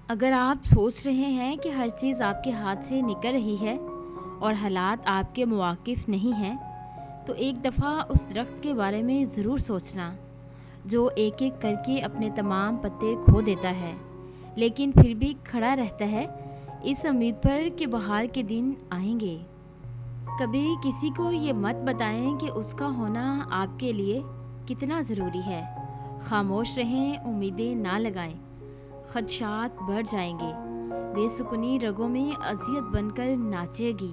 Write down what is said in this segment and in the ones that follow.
اگر آپ سوچ رہے ہیں کہ ہر چیز آپ کے ہاتھ سے نکل رہی ہے اور حالات آپ کے مواقف نہیں ہیں، تو ایک دفعہ اس درخت کے بارے میں ضرور سوچنا جو ایک ایک کر کے اپنے تمام پتے کھو دیتا ہے، لیکن پھر بھی کھڑا رہتا ہے اس امید پر کہ بہار کے دن آئیں گے۔ کبھی کسی کو یہ مت بتائیں کہ اس کا ہونا آپ کے لیے کتنا ضروری ہے۔ خاموش رہیں، امیدیں نہ لگائیں، خدشات بڑھ جائیں گے، بے سکونی رگوں میں اذیت بن کر ناچے گی۔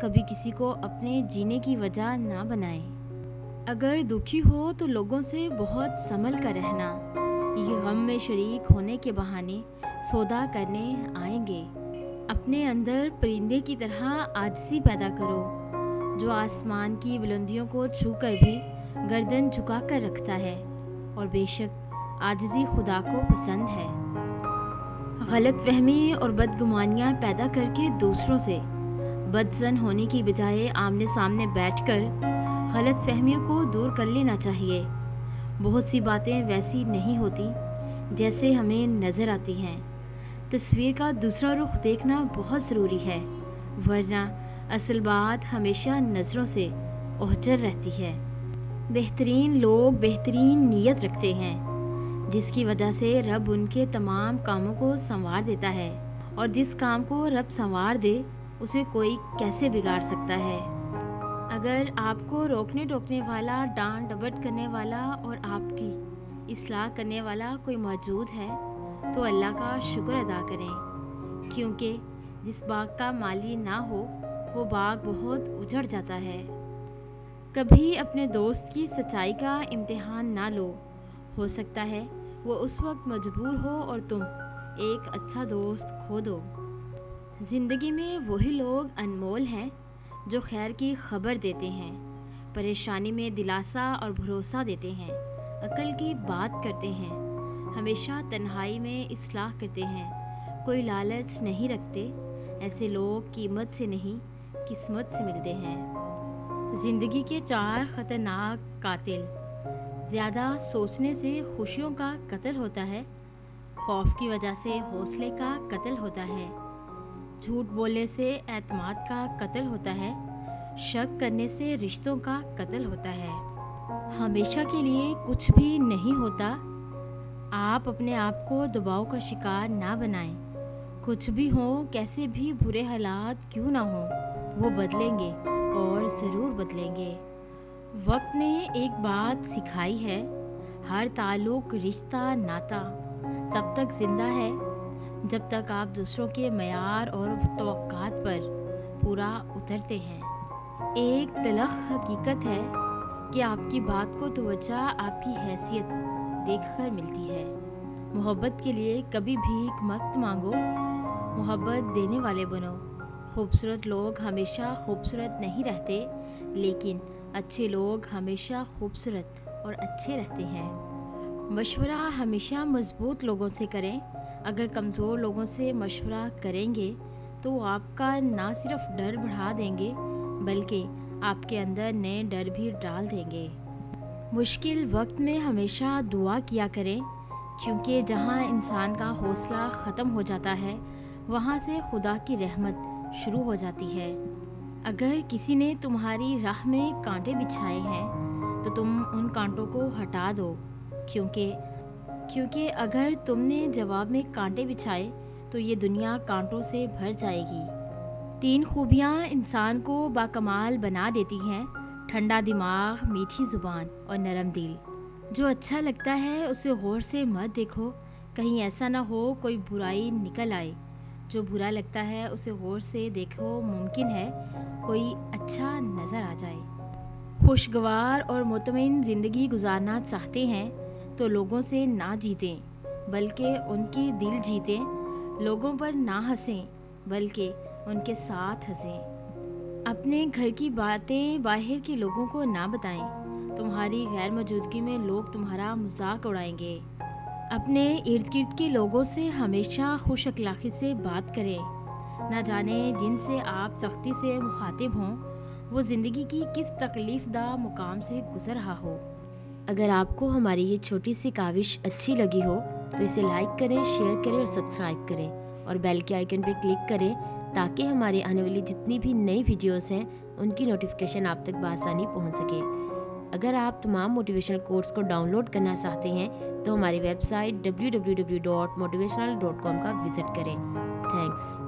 کبھی کسی کو اپنے جینے کی وجہ نہ بنائیں۔ اگر دکھی ہو تو لوگوں سے بہت سنبھل کر رہنا، یہ غم میں شریک ہونے کے بہانے سودا کرنے آئیں گے۔ اپنے اندر پرندے کی طرح عاجزی پیدا کرو جو آسمان کی بلندیوں کو چھو کر بھی گردن جھکا کر رکھتا ہے، اور بے شک عاجزی خدا کو پسند ہے۔ غلط فہمی اور بدگمانیاں پیدا کر کے دوسروں سے بدظن ہونے کی بجائے آمنے سامنے بیٹھ کر غلط فہمیوں کو دور کر لینا چاہیے۔ بہت سی باتیں ویسی نہیں ہوتی جیسے ہمیں نظر آتی ہیں۔ تصویر کا دوسرا رخ دیکھنا بہت ضروری ہے، ورنہ اصل بات ہمیشہ نظروں سے اوجھل رہتی ہے۔ بہترین لوگ بہترین نیت رکھتے ہیں، جس کی وجہ سے رب ان کے تمام کاموں کو سنوار دیتا ہے، اور جس کام کو رب سنوار دے اسے کوئی کیسے بگاڑ سکتا ہے۔ اگر آپ کو روکنے ٹوکنے والا، ڈانٹ ڈپٹ کرنے والا اور آپ کی اصلاح کرنے والا کوئی موجود ہے تو اللہ کا شکر ادا کریں، کیونکہ جس باغ کا مالی نہ ہو وہ باغ بہت اجڑ جاتا ہے۔ کبھی اپنے دوست کی سچائی کا امتحان نہ لو، ہو سکتا ہے وہ اس وقت مجبور ہو اور تم ایک اچھا دوست کھو دو۔ زندگی میں وہی لوگ انمول ہیں جو خیر کی خبر دیتے ہیں، پریشانی میں دلاسا اور بھروسہ دیتے ہیں، عقل کی بات کرتے ہیں، ہمیشہ تنہائی میں اصلاح کرتے ہیں، کوئی لالچ نہیں رکھتے۔ ایسے لوگ قیمت سے نہیں قسمت سے ملتے ہیں۔ زندگی کے 4 خطرناک قاتل۔ زیادہ سوچنے سے خوشیوں کا قتل ہوتا ہے، خوف کی وجہ سے حوصلے کا قتل ہوتا ہے، جھوٹ بولنے سے اعتماد کا قتل ہوتا ہے، شک کرنے سے رشتوں کا قتل ہوتا ہے۔ ہمیشہ کے لیے کچھ بھی نہیں ہوتا۔ آپ اپنے آپ کو دباؤ کا شکار نہ بنائیں۔ کچھ بھی ہو، کیسے بھی برے حالات کیوں نہ ہوں، وہ بدلیں گے اور ضرور بدلیں گے۔ وقت نے ایک بات سکھائی ہے، ہر تعلق، رشتہ، ناتا تب تک زندہ ہے جب تک آپ دوسروں کے معیار اور توقعات پر پورا اترتے ہیں۔ ایک تلخ حقیقت ہے کہ آپ کی بات کو توجہ آپ کی حیثیت دیکھ کر ملتی ہے۔ محبت کے لیے کبھی بھیک مت مانگو، محبت دینے والے بنو۔ خوبصورت لوگ ہمیشہ خوبصورت نہیں رہتے، لیکن اچھے لوگ ہمیشہ خوبصورت اور اچھے رہتے ہیں۔ مشورہ ہمیشہ مضبوط لوگوں سے کریں۔ اگر کمزور لوگوں سے مشورہ کریں گے تو وہ آپ کا نہ صرف ڈر بڑھا دیں گے بلکہ آپ کے اندر نئے ڈر بھی ڈال دیں گے۔ مشکل وقت میں ہمیشہ دعا کیا کریں، کیونکہ جہاں انسان کا حوصلہ ختم ہو جاتا ہے وہاں سے خدا کی رحمت شروع ہو جاتی ہے۔ اگر کسی نے تمہاری راہ میں کانٹے بچھائے ہیں تو تم ان کانٹوں کو ہٹا دو، کیونکہ اگر تم نے جواب میں کانٹے بچھائے تو یہ دنیا کانٹوں سے بھر جائے گی۔ 3 خوبیاں انسان کو باکمال بنا دیتی ہیں: ٹھنڈا دماغ، میٹھی زبان اور نرم دل۔ جو اچھا لگتا ہے اسے غور سے مت دیکھو، کہیں ایسا نہ ہو کوئی برائی نکل آئے۔ جو برا لگتا ہے اسے غور سے دیکھو، ممکن ہے کوئی اچھا نظر آ جائے۔ خوشگوار اور مطمئن زندگی گزارنا چاہتے ہیں تو لوگوں سے نہ جیتیں بلکہ ان کے دل جیتیں، لوگوں پر نہ ہنسیں بلکہ ان کے ساتھ ہنسیں۔ اپنے گھر کی باتیں باہر کے لوگوں کو نہ بتائیں، تمہاری غیر موجودگی میں لوگ تمہارا مذاق اڑائیں گے۔ اپنے ارد گرد کے لوگوں سے ہمیشہ خوش اخلاقی سے بات کریں، نہ جانے جن سے آپ سختی سے مخاطب ہوں وہ زندگی کی کس تکلیف دہ مقام سے گزر رہا ہو۔ اگر آپ کو ہماری یہ چھوٹی سی کاوش اچھی لگی ہو تو اسے لائک کریں، شیئر کریں اور سبسکرائب کریں، اور بیل کے آئیکن پہ کلک کریں تاکہ ہماری آنے والی جتنی بھی نئی ویڈیوز ہیں ان کی نوٹیفیکیشن آپ تک بآسانی پہنچ سکے۔ اگر آپ تمام موٹیویشنل کورس کو ڈاؤن لوڈ کرنا چاہتے ہیں تو ہماری ویب سائٹ www.motivational.com کا وزٹ کریں۔ تھینکس۔